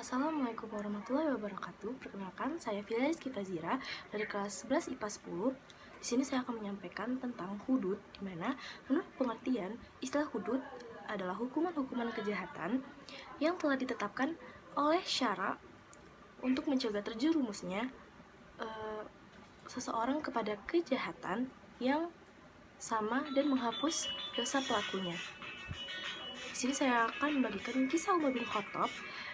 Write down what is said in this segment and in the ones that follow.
Assalamualaikum warahmatullahi wabarakatuh. Perkenalkan, saya Rizky Fazira dari kelas 11 IPA 10. Di sini saya akan menyampaikan tentang hudud, di mana menurut pengertian, istilah hudud adalah hukuman-hukuman kejahatan yang telah ditetapkan oleh syara untuk mencegah terjerumusnya seseorang kepada kejahatan yang sama dan menghapus dosa pelakunya. Di sini saya akan membagikan kisah Umar bin Khattab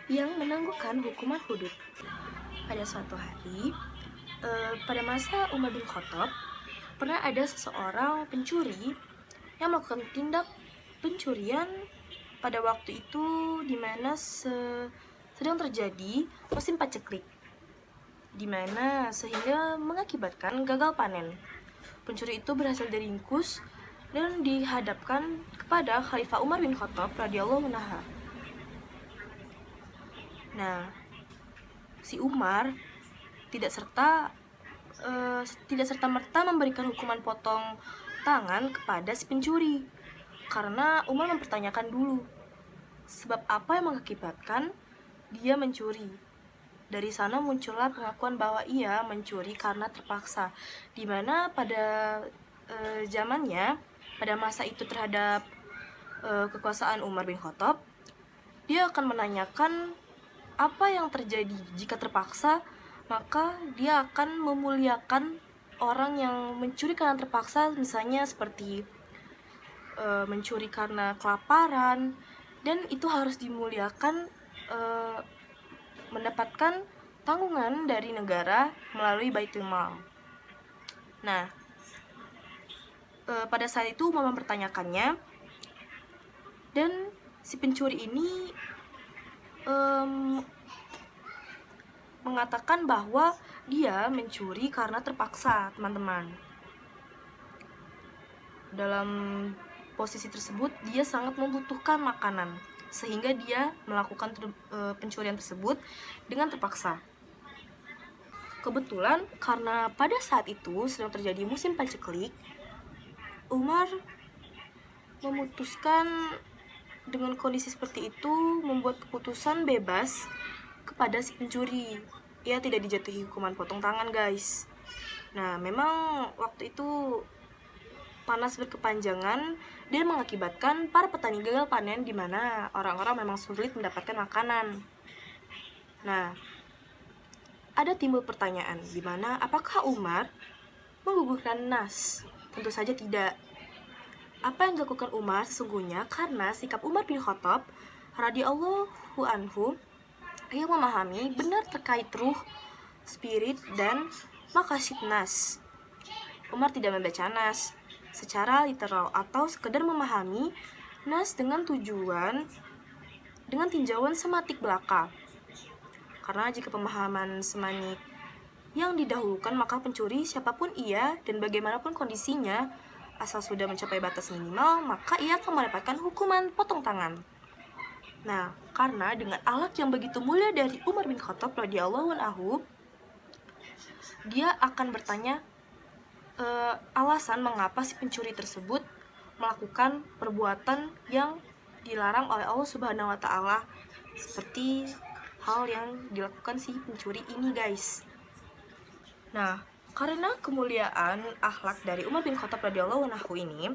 yang menangguhkan hukuman hudud. Pada suatu hari, pada masa Umar bin Khattab, pernah ada seseorang pencuri yang melakukan tindak pencurian pada waktu itu di mana sedang terjadi musim paceklik, di mana sehingga mengakibatkan gagal panen. Pencuri itu berhasil diringkus dan dihadapkan kepada Khalifah Umar bin Khattab radhiyallahu anhu. Nah, si Umar tidak serta-merta memberikan hukuman potong tangan kepada si pencuri, karena Umar mempertanyakan dulu sebab apa yang mengakibatkan dia mencuri. Dari sana muncullah pengakuan bahwa ia mencuri karena terpaksa, di mana pada zamannya, pada masa itu terhadap kekuasaan Umar bin Khattab, dia akan menanyakan apa yang terjadi jika terpaksa, maka dia akan memuliakan orang yang mencuri karena terpaksa, misalnya seperti mencuri karena kelaparan, dan itu harus dimuliakan, mendapatkan tanggungan dari negara melalui Baitul Mal. Nah, pada saat itu Umar mempertanyakannya, dan si pencuri ini mengatakan bahwa dia mencuri karena terpaksa, teman-teman. Dalam posisi tersebut, dia sangat membutuhkan makanan, sehingga dia melakukan pencurian tersebut dengan terpaksa. Kebetulan, karena pada saat itu sedang terjadi musim paceklik, Umar memutuskan dengan kondisi seperti itu membuat keputusan bebas kepada si pencuri. Ia tidak dijatuhi hukuman potong tangan, guys. Nah, memang waktu itu panas berkepanjangan dan mengakibatkan para petani gagal panen, di mana orang-orang memang sulit mendapatkan makanan. Nah, ada timbul pertanyaan di mana apakah Umar menggugurkan nas? Tentu saja tidak. Apa yang dilakukan Umar sesungguhnya karena sikap Umar bin Khattab radhiyallahu anhu yang memahami benar terkait ruh, spirit, dan maqasid nas. Umar tidak membaca nas secara literal atau sekedar memahami nas dengan tinjauan sematik belaka. Karena jika pemahaman semanik yang didahulukan, maka pencuri siapapun ia dan bagaimanapun kondisinya, asal sudah mencapai batas minimal, maka ia akan mendapatkan hukuman potong tangan. Nah, karena dengan akhlak yang begitu mulia dari Umar bin Khattab radhiyallahu anhu, dia akan bertanya alasan mengapa si pencuri tersebut melakukan perbuatan yang dilarang oleh Allah Subhanahu wa Ta'ala, seperti hal yang dilakukan si pencuri ini, guys. Nah, karena kemuliaan akhlak dari Umar bin Khattab radhiyallahu anhu ini,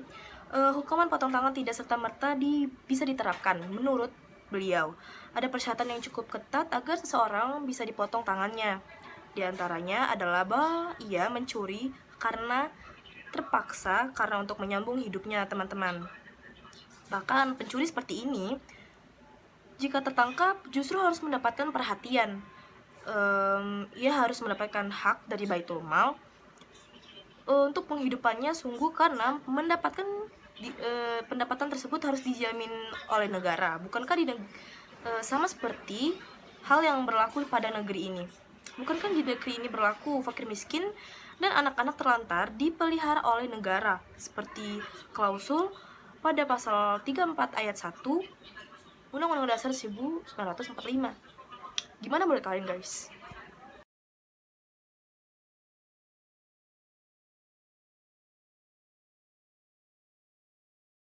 hukuman potong tangan tidak serta-merta bisa diterapkan. Menurut beliau, ada persyaratan yang cukup ketat agar seseorang bisa dipotong tangannya. Di antaranya adalah bahwa ia mencuri karena terpaksa, karena untuk menyambung hidupnya, teman-teman. Bahkan pencuri seperti ini, jika tertangkap, justru harus mendapatkan perhatian. Ia harus mendapatkan hak dari Baitul Mal untuk penghidupannya sungguh, karena mendapatkan pendapatan tersebut harus dijamin oleh negara. Bukankah sama seperti hal yang berlaku pada negeri ini? Bukankah di negeri ini berlaku fakir miskin dan anak-anak terlantar dipelihara oleh negara, seperti klausul pada pasal 34 ayat 1 Undang-Undang Dasar 1945. Gimana menurut kalian, guys?